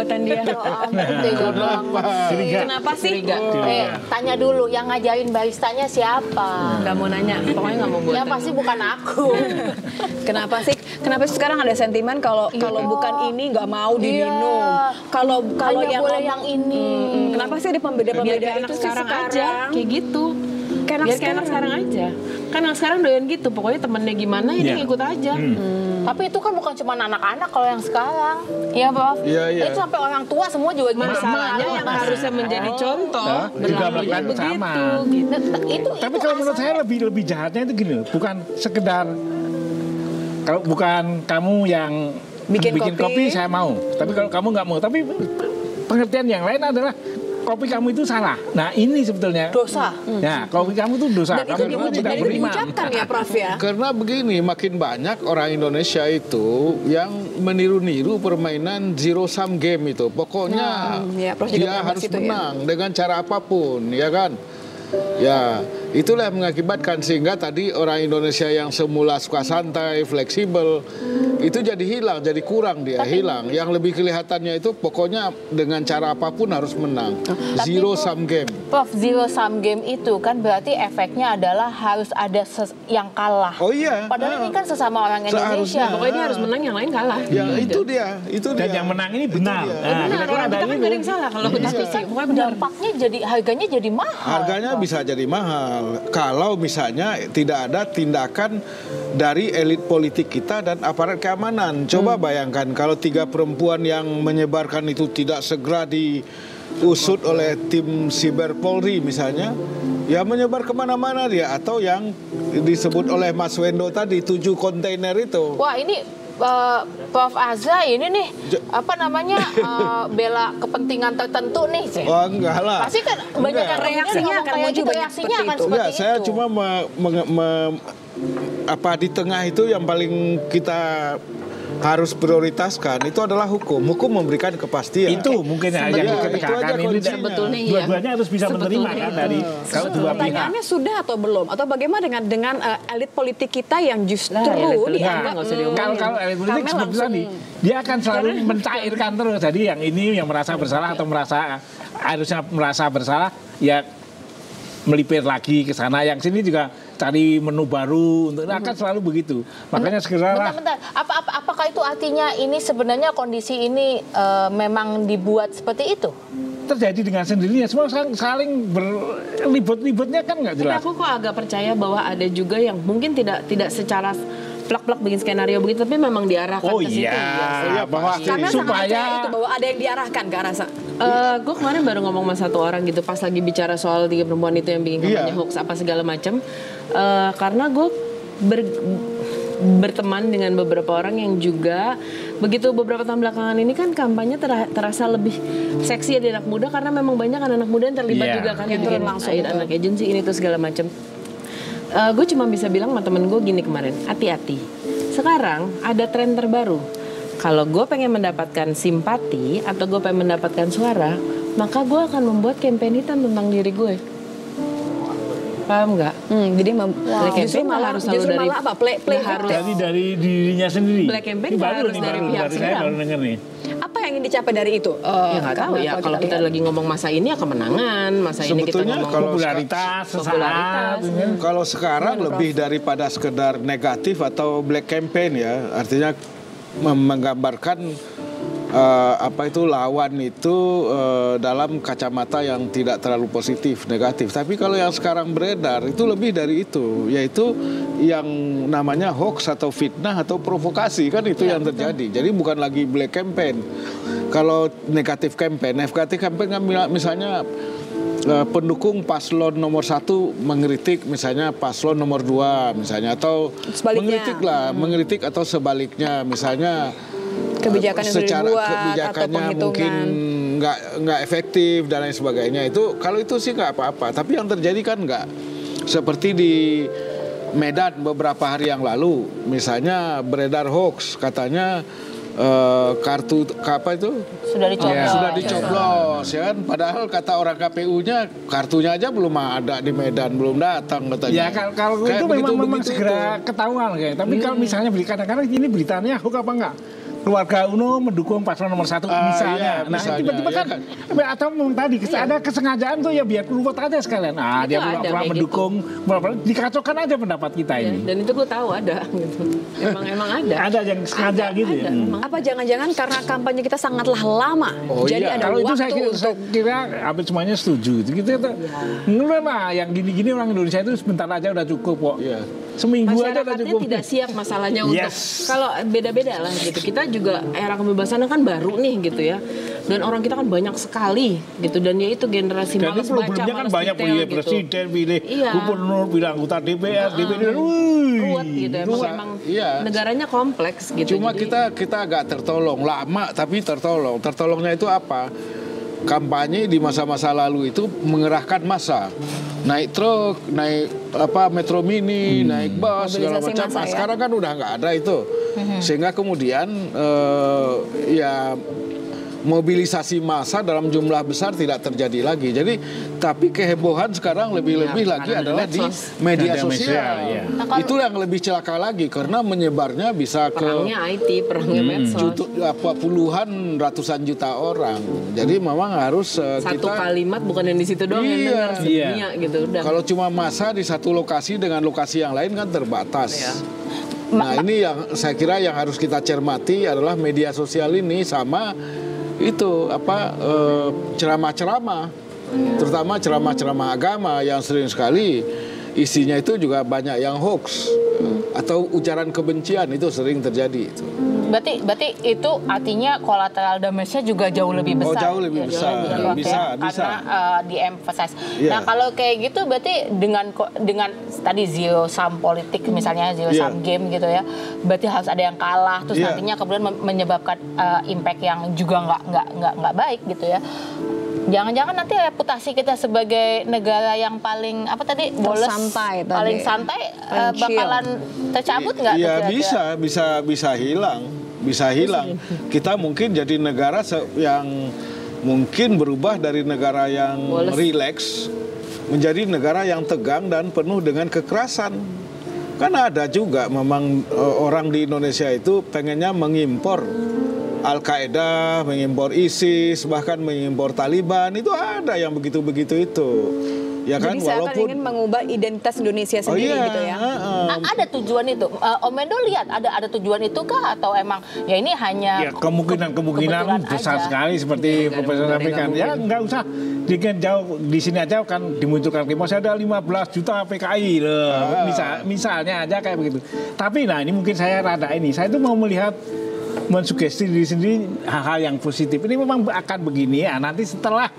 buatan dia. Kenapa sih? Tanya dulu yang ngajarin baristanya siapa? Nggak mau nanya, pokoknya nggak mau buatan. Ya pasti bukan aku. Kenapa sih sekarang ada sentimen kalau bukan ini nggak mau diminum. Kalau yang boleh yang ini. Kenapa sih ada pembeda-pembeda anak itu sekarang sekarang aja kayak gitu? Kayak anak sekarang aja. Kan anak sekarang doyan gitu, pokoknya temennya gimana ya dia ngikut aja. Tapi itu kan bukan cuma anak-anak kalau yang sekarang. Iya, Prof. Itu sampai orang tua semua juga gitu. Masalahnya yang harusnya menjadi contoh juga melakukan sama. Gitu. Tapi kalau menurut saya lebih jahatnya itu gini loh, bukan sekedar kalau bukan kamu yang bikin kopi saya mau, tapi kalau kamu nggak mau, tapi pengertian yang lain adalah kopi kamu itu salah. Nah ini sebetulnya dosa. Ya, kopi kamu itu dosa. Dan kamu tidak beriman. diucapkan ya, Prof ya. Karena begini, makin banyak orang Indonesia itu yang meniru-niru permainan zero sum game itu. Pokoknya dia harus menang dengan cara apapun, ya kan? Ya, itulah yang mengakibatkan sehingga tadi orang Indonesia yang semula suka santai, fleksibel, itu jadi hilang, jadi kurang dia, hilang. Yang lebih kelihatannya itu pokoknya dengan cara apapun harus menang. Zero sum game. Prof, zero sum game itu kan berarti efeknya adalah harus ada yang kalah. Oh iya. Padahal ini kan sesama orang Indonesia. Pokoknya dia harus menang, yang lain kalah. Ya itu dia, Dan yang menang ini benar. Benar, orang kita kan gak ada yang salah kalau diskusi. Pokoknya benar. Dampaknya jadi harganya jadi mahal. Harganya bisa jadi mahal kalau misalnya tidak ada tindakan dari elit politik kita dan aparat keamanan. Coba bayangkan kalau 3 perempuan yang menyebarkan itu tidak segera diusut oleh tim siber Polri misalnya, ya menyebar kemana-mana dia. Atau yang disebut oleh Mas Wendo tadi 7 kontainer itu. Wah ini Prof Azza ini nih apa namanya bela kepentingan tertentu nih. Oh enggak lah. Pasti kan banyak yang reaksinya akan muncul reaksinya akan seperti enggak, itu. saya cuma di tengah itu yang paling kita harus prioritaskan itu adalah hukum. Hukum memberikan kepastian. Itu mungkin ya yang dikatakan ini sebetulnya dua-duanya harus bisa menerima kan dari kalau dua pihak. Pertanyaannya sudah atau belum? Atau bagaimana dengan elit politik kita yang justru dianggap kalau elit politik seperti tadi, dia akan selalu mencairkan terus. Jadi yang ini yang merasa bersalah atau harusnya merasa bersalah ya melipir lagi ke sana, yang sini juga cari menu baru untuk akan selalu begitu. Makanya segeralah. Bentar. Apakah itu artinya ini sebenarnya kondisi ini memang dibuat seperti itu? Terjadi dengan sendirinya, semua saling berlibut-libutnya kan nggak jelas. Tapi aku kok agak percaya bahwa ada juga yang mungkin tidak secara plak-plak bikin skenario begitu, tapi memang diarahkan ke situ. Iya, bahwa supaya itu bahwa ada yang diarahkan ke arah sana. Gue kemarin baru ngomong sama satu orang gitu pas lagi bicara soal 3 perempuan itu yang bikin kampanye hoax apa segala macam. Karena gue berteman dengan beberapa orang yang juga begitu beberapa tahun belakangan ini kan kampanye terasa lebih seksi ya di anak muda, karena memang banyak anak muda yang terlibat juga kan yang bikin anak agensi ini tuh segala macam. Gue cuma bisa bilang sama temen gue gini kemarin, hati-hati. Sekarang ada tren terbaru. Kalau gue pengen mendapatkan simpati atau gue pengen mendapatkan suara, maka gue akan membuat campaign hitam tentang diri gue. Paham nggak? Jadi justru malah harus selalu dari apa? Play harus dari dirinya sendiri. Black campaign harus dari pihak saya baru denger nih. Apa yang ingin dicapai dari itu? Ya nggak tahu ya. Kalau kita lagi ngomong masa ini ya kemenangan, masa ini kita ngomong popularitas. Kalau sekarang lebih daripada sekedar negatif atau black campaign ya, artinya menggambarkan lawan itu dalam kacamata yang tidak terlalu positif, negatif. Tapi kalau yang sekarang beredar itu lebih dari itu, yaitu yang namanya hoax atau fitnah atau provokasi, kan itu yang terjadi. Jadi bukan lagi black campaign. Kalau negatif campaign kan misalnya pendukung paslon nomor 1 mengkritik misalnya paslon nomor 2 misalnya, atau mengkritik atau sebaliknya misalnya kebijakan yang secara dibuat kebijakannya atau mungkin nggak efektif dan lain sebagainya. Itu kalau itu sih nggak apa-apa. Tapi yang terjadi kan nggak seperti di Medan beberapa hari yang lalu, misalnya beredar hoax katanya kartu apa itu sudah dicoblos ya kan, padahal kata orang KPU-nya kartunya aja belum ada di Medan, belum datang katanya. Ya kalau itu memang segera ketahuan kayak. Tapi kalau misalnya kadang-kadang ini beritanya hoax apa enggak, keluarga Uno mendukung paslon nomor 1 misalnya. Iya, Nah misalnya, tiba-tiba ya kan, atau tadi ada kesengajaan tuh ya biar keluar aja sekalian. Itu Dia ada pura-pura kayak mendukung, pura-pura dikacaukan aja pendapat kita Ya, ini. dan itu gue tahu ada gitu. Emang ada. Ada yang sengaja gitu ya. Apa jangan-jangan karena kampanye kita sangatlah lama, Oh, jadi iya. ada Kalau itu waktu saya kira hampir semuanya setuju. Kita enggak lah, yang gini-gini orang Indonesia itu sebentar aja udah cukup kok. Iya. Seminggu aja udah Masyarakatnya cukup. tidak siap masalahnya untuk Yes. kalau beda-beda lah gitu. Kita juga era kebebasan kan baru nih gitu ya. Dan orang kita kan banyak sekali gitu, dan ya itu generasi Dan malas itu baca, problemnya kan malas banyak detail pilih gitu. presiden, pilih Iya. gubernur, pilih anggota DPR, DPD. Ruwet gitu emang Iya. negaranya kompleks gitu. Cuma Jadi, kita agak tertolong, lama tapi tertolong. Tertolongnya itu apa? Kampanye di masa-masa lalu itu mengerahkan massa, naik truk, naik metro mini, naik bus segala Mobilisasi macam. massa, Nah, ya? sekarang kan udah nggak ada itu, sehingga kemudian ya mobilisasi massa dalam jumlah besar tidak terjadi lagi. Jadi tapi kehebohan sekarang lebih-lebih lagi karena adalah di medsos. media Media sosial. sosial, iya. Itu yang lebih celaka lagi karena menyebarnya bisa ke perangnya IT, perangnya medsos. puluhan ratusan juta orang. Jadi memang harus Satu kita kalimat bukan yang di situ doang yang Iya. dengar Iya. sedunia gitu udah. kalau cuma massa di satu lokasi dengan lokasi yang lain kan terbatas. Iya. Nah ini yang saya kira yang harus kita cermati adalah media sosial ini sama itu ceramah-ceramah, terutama ceramah-ceramah agama yang sering sekali isinya itu juga banyak yang hoax atau ujaran kebencian, itu sering terjadi itu. Berarti itu artinya collateral damage-nya juga jauh lebih Oh, besar. jauh lebih besar. Ya, Bisa. Karena di-emphasize. Iya. Nah, kalau kayak gitu berarti dengan tadi zero sum politik misalnya zero Iya. sum game gitu ya. Berarti harus ada yang kalah terus Iya. nantinya kemudian menyebabkan impact yang juga nggak baik gitu ya. Jangan-jangan nanti reputasi kita sebagai negara yang paling boles, Tersantai tadi. paling santai Paling chill. bakalan tercabut nggak? Iya tuh kira-kira? bisa hilang. Kita mungkin jadi negara yang mungkin berubah dari negara yang rileks menjadi negara yang tegang dan penuh dengan kekerasan. Kan ada juga memang orang di Indonesia itu pengennya mengimpor Al-Qaeda, mengimpor ISIS, bahkan mengimpor Taliban. Itu ada yang begitu-begitu itu. Ya kan, Jadi seakan ingin mengubah identitas Indonesia sendiri gitu ya. Ada tujuan itu. Om Mendo lihat ada tujuan itu kah atau emang ya ini hanya Ya kemungkinan kebetulan besar aja? sekali seperti Profesor sampaikan. Ya nggak usah jauh di sini aja kan dimunculkan saya ada 15 juta PKI loh. Misalnya aja kayak begitu. Tapi nah ini mungkin saya saya itu mau melihat mensugesti diri sendiri hal-hal yang positif. Ini memang akan begini ya. Nanti setelah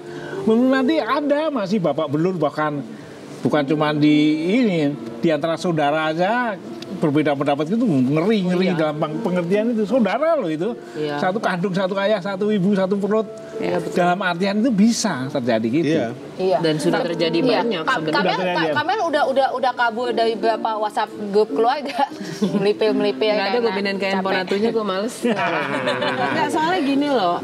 nanti ada masih bapak belur, bahkan bukan cuma di antara saudara aja berbeda pendapat itu ngeri dalam pengertian itu saudara loh itu. Iya. Satu kandung, satu ayah, satu ibu, satu perut. Iya, betul. Dalam artian itu bisa terjadi gitu. Iya. Iya. Dan sudah terjadi banyak sebenarnya. Kamel udah kabur dari beberapa WhatsApp grup keluarga. melipir Nggak ada gue pindahin ke handphone atunya, gue males. Nggak, soalnya gini loh,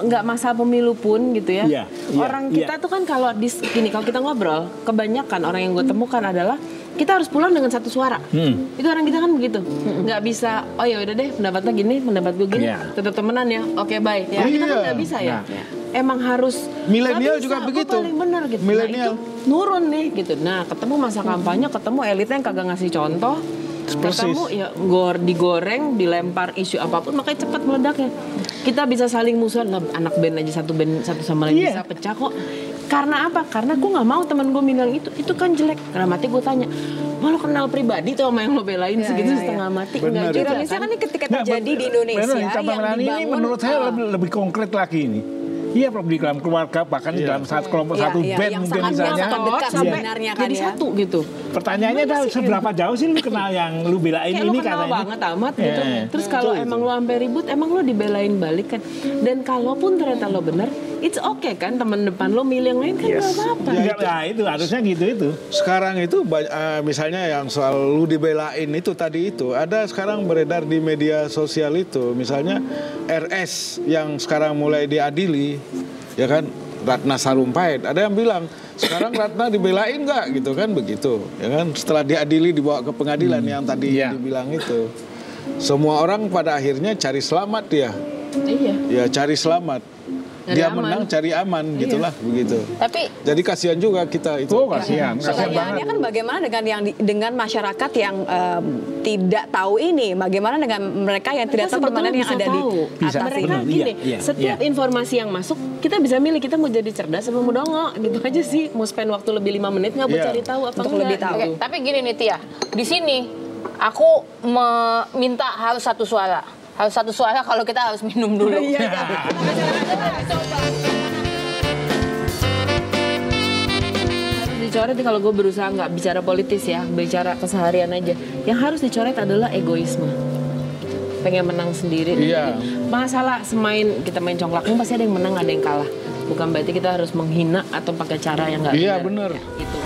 nggak masa pemilu pun gitu ya. Iya, Orang kita tuh kan kalau kalau kita ngobrol, kebanyakan orang yang gue temukan adalah kita harus pulang dengan satu suara. Itu orang kita kan begitu. Nggak bisa, oh ya udah deh pendapatnya gini, pendapat gue gini, Iya. tetap temenan ya. Oke, bye. Ya, kita kan nggak bisa ya. Emang harus Milenial nggak bisa, juga gua begitu. paling benar gitu. Milenial. Nah, itu nurun nih gitu. Nah, ketemu masa kampanye, ketemu elitnya yang kagak ngasih contoh. Ketemu ya digoreng, dilempar isu apapun, makanya cepat meledaknya. Kita bisa saling musuhan, anak band aja satu sama lain bisa pecah kok. Karena apa? Karena gue nggak mau teman gue bilang itu kan jelek. Karena mati gue tanya, lo kenal pribadi tuh sama yang lo belain segitu setengah mati? Enggak juga Ironisnya kan ini ketika terjadi di Indonesia yang ini dibangun menurut saya lebih konkret lagi ini. Iya, di dalam keluarga, bahkan di dalam satu kelompok, satu band yang mungkin sangat misalnya. dekat sampai sebenarnya kan jadi ya. satu gitu. Pertanyaannya adalah seberapa jauh sih lu kenal yang lu belain Kayak ini lo kenal katanya. banget amat gitu. Iya. Terus kalau emang lo sampai ribut, emang lo dibelain balik kan. Dan kalaupun ternyata lo bener, it's okay kan, teman depan lo milih yang lain kan nggak apa-apa. Ya, itu harusnya gitu itu. Sekarang itu misalnya yang soal lu dibelain itu tadi itu ada sekarang beredar di media sosial itu, misalnya RS yang sekarang mulai diadili, ya kan, Ratna Sarumpait. Ada yang bilang sekarang Ratna dibelain nggak gitu kan, begitu ya kan, setelah diadili dibawa ke pengadilan yang tadi dibilang itu. Semua orang pada akhirnya cari selamat dia. Iya. Ya cari selamat. Cari Dia aman. menang cari aman gitulah begitu. Tapi Jadi kasihan juga kita itu. Oh, kasihan Pertanyaannya banget. kan bagaimana dengan dengan masyarakat yang tidak tahu ini? Bagaimana dengan mereka yang tidak tahu permainan yang ada di Bisa, atas mereka ini? gini, Iya, setiap iya. informasi yang masuk kita bisa milih, kita mau jadi cerdas atau mau dongok gitu aja sih. Mau spend waktu lebih 5 menit nggak buat Iya. cari tahu apa Untuk enggak lebih tahu. Oke, tapi gini nih Tia, di sini aku meminta harus satu suara. Harus satu suara kalau kita harus minum dulu. Harus dicoret kalau gue berusaha nggak bicara politis ya, bicara keseharian aja. Yang harus dicoret adalah egoisme. Pengen menang sendiri. Iya. Masalah kita main congklak pasti ada yang menang, ada yang kalah. Bukan berarti kita harus menghina atau pakai cara yang nggak Iya, benar. benar. Itu.